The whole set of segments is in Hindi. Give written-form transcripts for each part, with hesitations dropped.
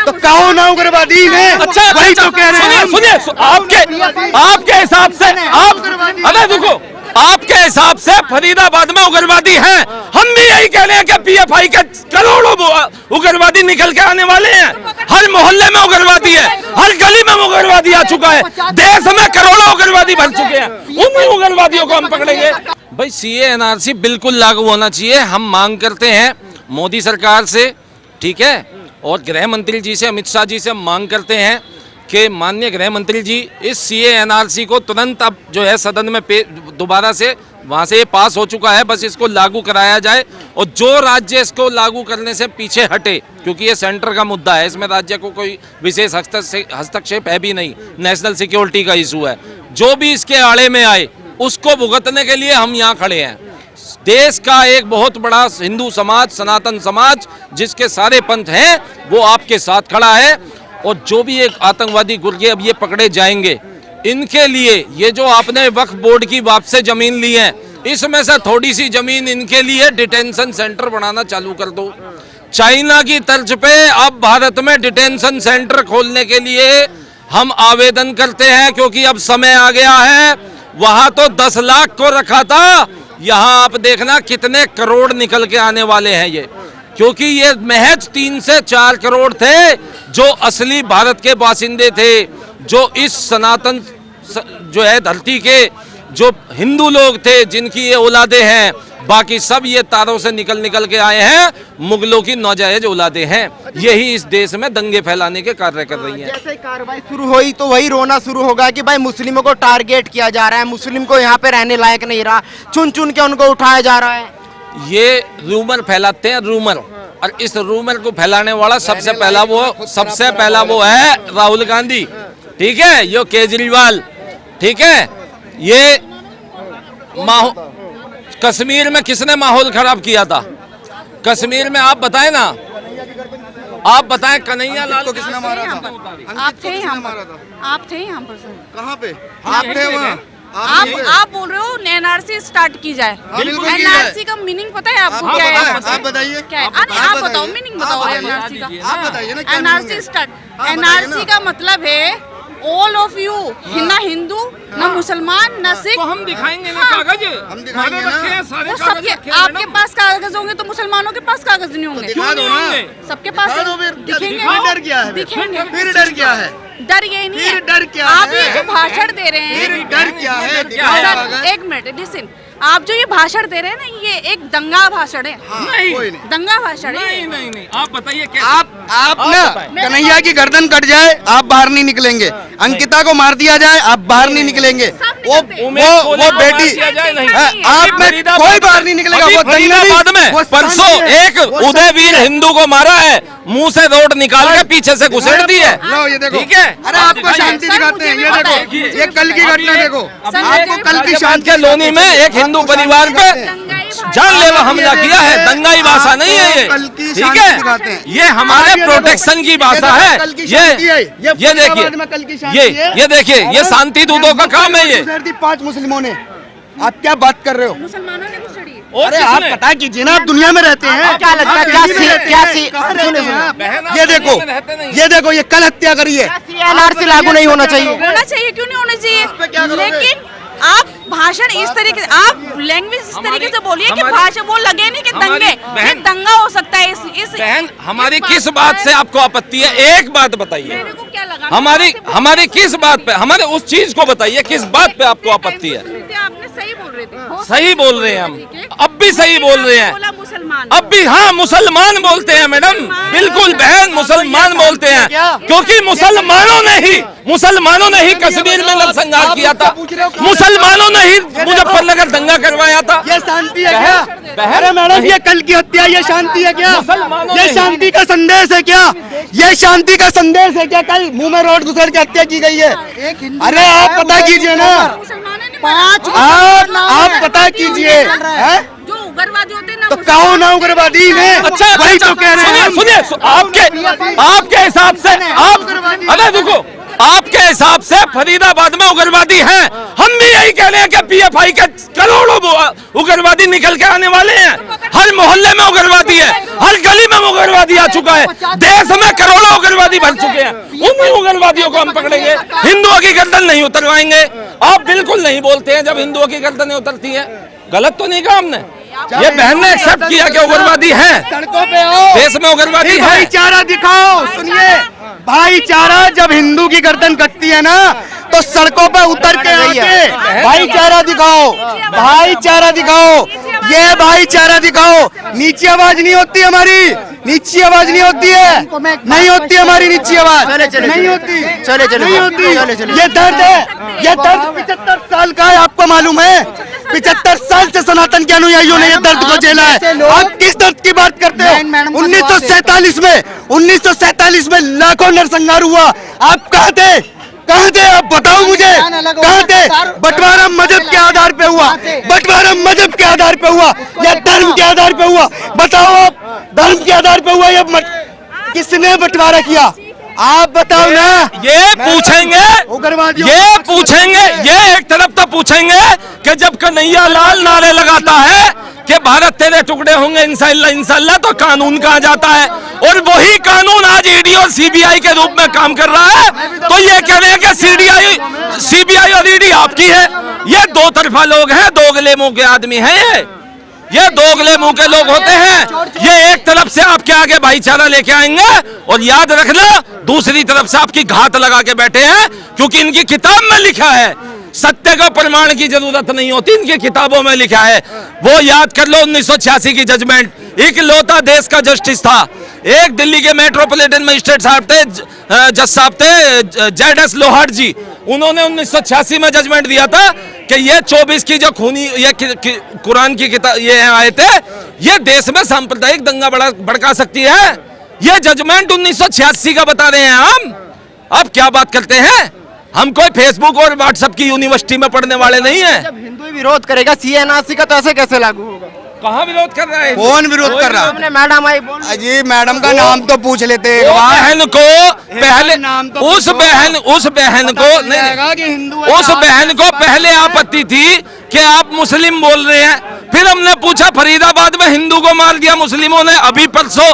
तो कहो ना उग्रवादी है। अच्छा वही तो कह रहे हैं। सुनिए आपके हिसाब से आप अरे देखो आपके हिसाब से फरीदाबाद में उग्रवादी हैं, हम भी यही कह रहे हैं कि पीएफआई के करोड़ों उग्रवादी निकल के आने वाले हैं। हर मोहल्ले में उग्रवादी है, हर गली में उग्रवादी आ चुका है, देश में करोड़ों उग्रवादी भर चुके हैं, उन उग्रवादियों को हम पकड़ेंगे। भाई सीए एनआरसी बिल्कुल लागू होना चाहिए। हम मांग करते हैं मोदी सरकार से, ठीक है, और गृह मंत्री जी से, अमित शाह जी से हम मांग करते हैं कि माननीय गृह मंत्री जी इस सीए एनआरसी को तुरंत अब जो है सदन में दोबारा से वहाँ से ये पास हो चुका है, बस इसको लागू कराया जाए और जो राज्य इसको लागू करने से पीछे हटे, क्योंकि ये सेंटर का मुद्दा है, इसमें राज्य को कोई विशेष हस्तक्षेप है भी नहीं, नेशनल सिक्योरिटी का इशू है, जो भी इसके आड़े में आए उसको भुगतने के लिए हम यहाँ खड़े हैं। देश का एक बहुत बड़ा हिंदू समाज, सनातन समाज, जिसके सारे पंथ हैं, वो आपके साथ खड़ा है। और जो भी एक आतंकवादी गुर्गे अब ये पकड़े जाएंगे, इनके लिए ये जो आपने वक्फ बोर्ड की वापस जमीन ली है, इसमें से थोड़ी सी जमीन इनके लिए डिटेंशन सेंटर बनाना चालू कर दो। चाइना की तर्ज पे अब भारत में डिटेंशन सेंटर खोलने के लिए हम आवेदन करते हैं, क्योंकि अब समय आ गया है। वहां तो 10 लाख को रखा था, यहाँ आप देखना कितने करोड़ निकल के आने वाले हैं ये, क्योंकि ये महज 3 से 4 करोड़ थे जो असली भारत के बासिंदे थे, जो इस सनातन जो है धरती के जो हिंदू लोग थे, जिनकी ये औलादे हैं। बाकी सब ये तारों से निकल के आए हैं, मुगलों की नाजायज औलादे हैं। यही इस देश में दंगे फैलाने के कार्य कर रही हैं। जैसे कार्रवाई शुरू हुई तो वही रोना शुरू होगा कि भाई मुस्लिमों को टारगेट किया जा रहा है, मुस्लिम को यहाँ पे रहने लायक नहीं रहा, चुन चुन के उनको उठाया जा रहा है। ये रूमर फैलाते हैं, रूमर, और इस रूमर को फैलाने वाला सबसे पहला वो है राहुल गांधी, ठीक है, यो केजरीवाल, ठीक है। ये कश्मीर में किसने माहौल खराब किया था? कश्मीर में आप बताएं ना, आप बताएं, कन्हैया लाल को किसने मारा था? आप थे यहाँ पर, आप थे यहाँ पर सर। कहाँ पे आप थे? वहाँ आप बोल रहे हो एनआरसी स्टार्ट की जाए। एनआरसी का मीनिंग पता है आपको क्या है? आप बताइए, क्या है? आप बताओ, मीनिंग बताओ एनआरसी का। आप बताइए ना। एनआरसी स्टार्ट, एनआरसी का मतलब है ऑल ऑफ यू, ना हिंदू, ना मुसलमान, ना सिख। तो हम दिखाएंगे ना कागज, हम दिखाएंगे ना सारे सबके। आपके पास कागज होंगे तो मुसलमानों के पास कागज नहीं होंगे? दिखा दो ना। सबके पास दिखेंगे। डर क्या है? दिखेंगे। फिर डर क्या है? डर यही नहीं है। डर क्या आप है? ये जो भाषण दे रहे हैं, डर क्या है? सर एक मिनट लिसन, आप जो ये भाषण दे रहे हैं ना, ये एक दंगा भाषण है। नहीं, दंगा भाषण है। नहीं, आप बताइए कैसे? आप ना कन्हैया की गर्दन कट जाए आप बाहर नहीं निकलेंगे, अंकिता को मार दिया जाए आप बाहर नहीं निकलेंगे, वो बेटी आप में कोई बाहर नहीं निकलेगा। वो फरीदाबाद में परसों एक उदयवीर हिंदू को मारा है, मुंह से रोड निकाल के पीछे से घुसेड़ दी है। ये देखो, ठीक है, अरे आपको शांति दिखाते हैं। ये देखो, ये कल की घटना देखो, आपको कल की शांति के लोनी में एक हिंदू परिवार पे जानलेवा हमला किया है। दंगाई भाषा नहीं है ये, ठीक है, ये हमारे प्रोटेक्शन की भाषा है। ये देखिए, ये शांति दूतों का काम है। ये 5 मुस्लिमों ने, आप क्या बात कर रहे हो? मुसलमानों ने घुसड़ी। अरे आप पता कीजिए ना, आप दुनिया में रहते हैं, क्या लगता है? ये देखो, ये कल हत्या करी है। एनआरसी लागू नहीं होना चाहिए। होना चाहिए, क्यों नहीं होना चाहिए? लेकिन आप भाषण इस तरीके, आप लैंग्वेज इस तरीके से बोलिए कि भाषा वो लगे नहीं कि दंगे, ये दंगा हो सकता है। इस बहन, हमारी किस बात से आपको आपत्ति है? एक बात बताइए, मेरे को क्या लगा? हमारी किस बात पे, हमारे उस चीज को बताइए, किस बात पे आपको आपत्ति है? आपने सही बोल रहे थे। सही बोल रहे हैं हम, अब भी सही बोल रहे हैं, मुसलमान, अब भी। हाँ, मुसलमान बोलते हैं मैडम, बिल्कुल बहन, मुसलमान बोलते हैं, क्योंकि मुसलमानों ने ही कश्मीर में नरसंहार किया था, मुसलमानों ने ही मुजफ्फरनगर दंगा करवाया था। ये शांति है क्या? अरे मैडम, ये कल की हत्या, ये शांति है क्या? ये शांति का संदेश है क्या? ये शांति का संदेश है क्या? कल मुंह में रोड घुसेड़ के हत्या की गई है। अरे आप पता कीजिए ना, आप पता कीजिए, जो उग्रवादी होते हैं ना, तो कहो ना उग्रवादी है। अच्छा, वही तो कह रहे हैं। सुनिए, आपके हिसाब से आप, अरे देखो, आपके हिसाब से फरीदाबाद में उग्रवादी हैं, हम भी यही यही कह रहे हैं कि पीएफआई के करोड़ों उग्रवादी निकल के आने वाले हैं। हर मोहल्ले में उग्रवादी है, हर गली में उग्रवादी आ चुका है, देश में करोड़ों उग्रवादी भर चुके हैं। उन उग्रवादियों को हम पकड़ेंगे, हिंदुओं की गर्दन नहीं उतरवाएंगे। आप बिल्कुल नहीं बोलते हैं जब हिंदुओं की गर्दनें उतरती हैं। गलत तो नहीं कहा हमने, ये बहन ने एक्सेप्ट किया कि उग्रवादी है, सड़कों पे आओ, देश में उग्रवादी है। भाईचारा दिखाओ। सुनिए, भाईचारा जब हिंदू की गर्दन कटती है ना तो सड़कों पे उतर के आके भाईचारा दिखाओ, भाईचारा दिखाओ, ये भाईचारा दिखाओ। नीची आवाज नहीं होती हमारी, नीची आवाज नहीं होती है, नहीं होती हमारी नीची आवाज, नहीं होती, नहीं होती। ये दर्द है, ये दर्द 75 साल का है, आपको मालूम है? 75 साल से सनातन के अनुयायियों ने ये दर्द को झेला है। आप किस दर्द की बात करते हो? 1947 में लाखों नरसंहार हुआ, आप कहाँ थे? कहाँ थे आप? बताओ मुझे, कहाँ थे? बंटवारा मजहब के आधार पे हुआ, बंटवारा मजहब के आधार पे हुआ या धर्म के आधार पे हुआ? बताओ आप, धर्म के आधार पे हुआ या किसने बंटवारा किया? आप बताओ ना। ये पूछेंगे, उग्रवादी ये पूछेंगे, ये एक तरफ तो पूछेंगे कि जब कन्हैया लाल नारे लगाता है कि भारत तेरे टुकड़े होंगे इंशाअल्लाह इंशाअल्लाह, तो कानून कहाँ जाता है? और वही कानून आज ईडी और सीबीआई के रूप में काम कर रहा है। तो ये कह रहे हैं कि सीबीआई और ईडी आपकी है। ये दो तरफा लोग हैं, दोगले मुंह के आदमी हैं। ये दोगले मुंह के लोग होते हैं। ये एक तरफ से आपके आगे भाईचारा लेके आएंगे और याद रखना दूसरी तरफ से आपकी घात लगा के बैठे हैं, क्योंकि इनकी किताब में लिखा है सत्य का प्रमाण की जरूरत नहीं होती, इनकी किताबों में लिखा है। वो याद कर लो 1986 की जजमेंट, इकलौता देश का जस्टिस था, एक दिल्ली के मेट्रोपॉलिटन मजिस्ट्रेट साहब थे, जज साहब थे जेड.एस. लोहार जी। उन्होंने 1986 में जजमेंट दिया था कि ये 24 की जो खूनी ये कुरान की किताब ये आए थे, ये देश में सांप्रदायिक दंगा भड़का सकती है। ये जजमेंट 1986 का बता रहे हैं हम। अब क्या बात करते हैं? हम कोई फेसबुक और व्हाट्सएप की यूनिवर्सिटी में पढ़ने वाले नहीं हैं। जब हिंदू विरोध करेगा सीएनआरसी का, तो ऐसे कैसे लागू होगा? कहाँ विरोध कर रहा है? कौन विरोध कर रहा है? मैडम आई बोल, अजी मैडम का नाम तो पूछ लेते हैं। बहन को पहले उस बहन को उस बहन को पहले आपत्ति थी कि आप मुस्लिम बोल रहे हैं। फिर हमने पूछा फरीदाबाद में हिंदू को मार दिया मुस्लिमों ने अभी परसों।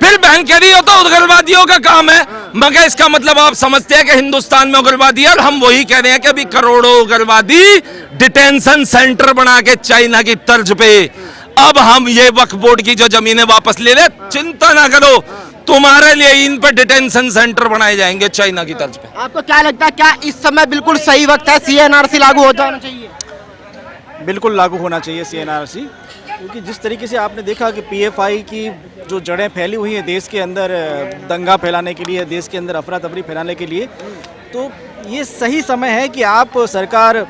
फिर बहन कह रही हो तो उग्रवादियों का काम है। मगर इसका मतलब आप समझते हैं कि हिंदुस्तान में उग्रवादी है। और हम वही कह रहे हैं कि अभी करोड़ों उग्रवादी डिटेंशन सेंटर बना के चाइना की तर्ज पे, अब हम ये वक्फ बोर्ड की जो जमीनें वापस ले ले, चिंता ना करो, तुम्हारे लिए इन पर डिटेंशन सेंटर बनाए जाएंगे चाइना की तर्ज पे। आपको क्या लगता है, क्या इस समय बिल्कुल सही वक्त है, सीएनआरसी लागू हो जाना चाहिए? बिल्कुल लागू होना चाहिए सीएनआरसी, क्योंकि जिस तरीके से आपने देखा कि पीएफआई की जो जड़ें फैली हुई हैं देश के अंदर दंगा फैलाने के लिए, देश के अंदर अफरा तफरी फैलाने के लिए, तो ये सही समय है कि आप सरकार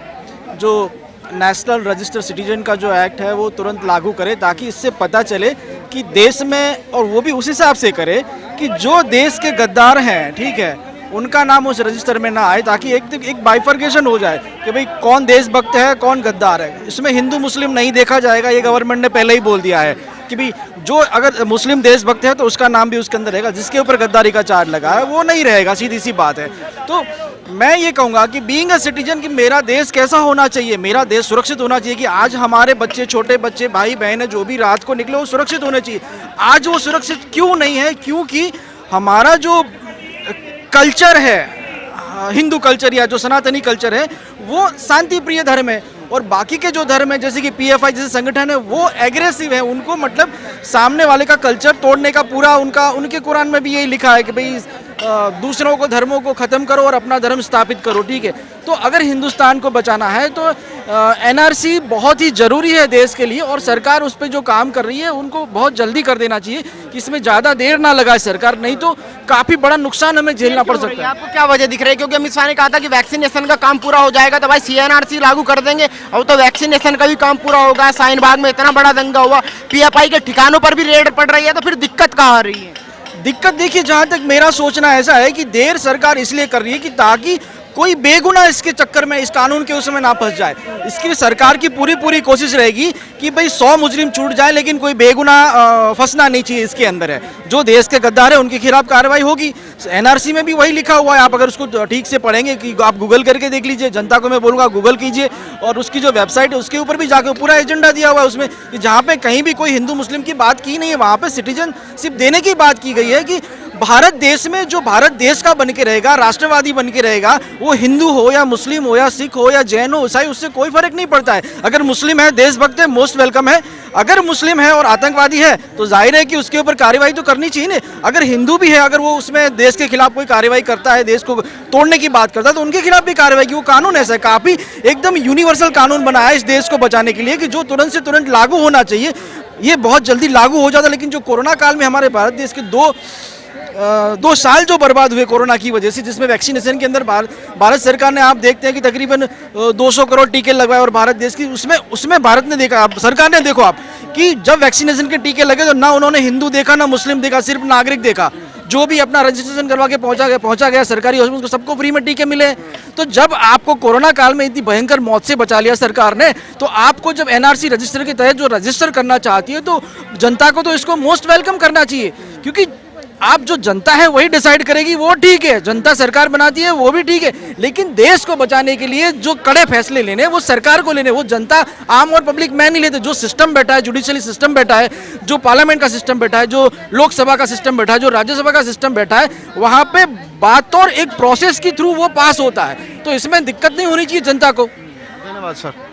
जो नेशनल रजिस्टर सिटीजन का जो एक्ट है वो तुरंत लागू करे, ताकि इससे पता चले कि देश में, और वो भी उस हिसाब से करे कि जो देश के गद्दार हैं, ठीक है, उनका नाम उस रजिस्टर में ना आए, ताकि एक बाइफर्केशन हो जाए कि भाई कौन देशभक्त है कौन गद्दार है। इसमें हिंदू मुस्लिम नहीं देखा जाएगा, ये गवर्नमेंट ने पहले ही बोल दिया है कि भाई जो अगर मुस्लिम देशभक्त है तो उसका नाम भी उसके अंदर रहेगा, जिसके ऊपर गद्दारी का चार्ज लगा है वो नहीं रहेगा, सीधी सी बात है। तो मैं ये कहूँगा कि बीइंग अ सिटीजन कि मेरा देश कैसा होना चाहिए, मेरा देश सुरक्षित होना चाहिए, कि आज हमारे बच्चे, छोटे बच्चे, भाई बहन है जो भी रात को निकले वो सुरक्षित होने चाहिए। आज वो सुरक्षित क्यों नहीं है? क्योंकि हमारा जो कल्चर है, हिंदू कल्चर या जो सनातनी कल्चर है, वो शांति प्रिय धर्म है, और बाकी के जो धर्म है जैसे कि पीएफआई जैसे संगठन है वो एग्रेसिव है। उनको मतलब सामने वाले का कल्चर तोड़ने का पूरा उनके कुरान में भी यही लिखा है कि भाई दूसरों को, धर्मों को ख़त्म करो और अपना धर्म स्थापित करो, ठीक है। तो अगर हिंदुस्तान को बचाना है तो एनआरसी बहुत ही ज़रूरी है देश के लिए, और सरकार उस पर जो काम कर रही है उनको बहुत जल्दी कर देना चाहिए कि इसमें ज़्यादा देर ना लगाए सरकार, नहीं तो काफ़ी बड़ा नुकसान हमें झेलना पड़ सकता है। आपको क्या वजह दिख रही है? क्योंकि अमित शाह ने कहा था कि वैक्सीनेशन का काम पूरा हो जाएगा तो भाई सीएनआरसी लागू कर देंगे, और तो वैक्सीनेशन का भी काम पूरा होगा। शाहीन बाग में इतना बड़ा दंगा हुआ, पीएफआई के ठिकानों पर भी रेड पड़ रही है, तो फिर दिक्कत कहाँ आ रही है? दिक्कत देखिए, जहाँ तक मेरा सोचना ऐसा है कि देर सरकार इसलिए कर रही है कि ताकि कोई बेगुनाह इसके चक्कर में, इस कानून के उसमें ना फंस जाए। इसकी सरकार की पूरी कोशिश रहेगी कि भाई 100 मुजरिम छूट जाए लेकिन कोई बेगुनाह फंसना नहीं चाहिए इसके अंदर है। जो देश के गद्दार है उनके खिलाफ कार्रवाई होगी। एनआरसी में भी वही लिखा हुआ है, आप अगर उसको ठीक से पढ़ेंगे कि आप गूगल करके देख लीजिए, जनता को मैं बोलूँगा गूगल कीजिए, और उसकी जो वेबसाइट है उसके ऊपर भी जाकर पूरा एजेंडा दिया हुआ है उसमें, कि जहाँ पे कहीं भी कोई हिंदू मुस्लिम की बात की नहीं है, वहाँ पे सिटीजनशिप देने की बात की गई है कि भारत देश में जो भारत देश का बन के रहेगा, राष्ट्रवादी बन के रहेगा, वो हिंदू हो या मुस्लिम हो या सिख हो या जैन हो ईसाई, उससे कोई फर्क नहीं पड़ता है। अगर मुस्लिम है, देशभक्त है, मोस्ट वेलकम है। अगर मुस्लिम है और आतंकवादी है तो जाहिर है कि उसके ऊपर कार्रवाई तो करनी चाहिए ना। अगर हिंदू भी है, अगर वो उसमें देश के खिलाफ कोई कार्रवाई करता है, देश को तोड़ने की बात करता है, तो उनके खिलाफ भी कार्रवाई की। वो कानून ऐसा है, काफी एकदम यूनिवर्सल कानून बनाया है इस देश को बचाने के लिए, कि जो तुरंत से तुरंत लागू होना चाहिए। ये बहुत जल्दी लागू हो जाता, लेकिन जो कोरोना काल में हमारे भारत देश के दो साल जो बर्बाद हुए कोरोना की वजह से, जिसमें वैक्सीनेशन के अंदर भारत सरकार ने, आप देखते हैं कि तकरीबन 200 करोड़ टीके लगवाए, और भारत देश की उसमें भारत ने देखा, सरकार ने देखो आप कि जब वैक्सीनेशन के टीके लगे तो ना उन्होंने हिंदू देखा ना मुस्लिम देखा, सिर्फ नागरिक देखा। जो भी अपना रजिस्ट्रेशन करवा के पहुंचा गया सरकारी हॉस्पिटल को, सबको फ्री में टीके मिले। तो जब आपको कोरोना काल में इतनी भयंकर मौत से बचा लिया सरकार ने, तो आपको जब एनआरसी रजिस्टर के तहत जो रजिस्टर करना चाहती है, तो जनता को तो इसको मोस्ट वेलकम करना चाहिए। क्योंकि आप जो जनता है वही डिसाइड करेगी, वो ठीक है, जनता सरकार बनाती है वो भी ठीक है, लेकिन देश को बचाने के लिए जो कड़े फैसले लेने वो सरकार को लेने, वो जनता आम और पब्लिक में नहीं लेते। जो सिस्टम बैठा है, जुडिशियली सिस्टम बैठा है, जो पार्लियामेंट का सिस्टम बैठा है, जो लोकसभा का सिस्टम बैठा है, जो राज्यसभा का सिस्टम बैठा है, वहाँ पे बात और एक प्रोसेस के थ्रू वो पास होता है। तो इसमें दिक्कत नहीं होनी चाहिए जनता को। धन्यवाद सर।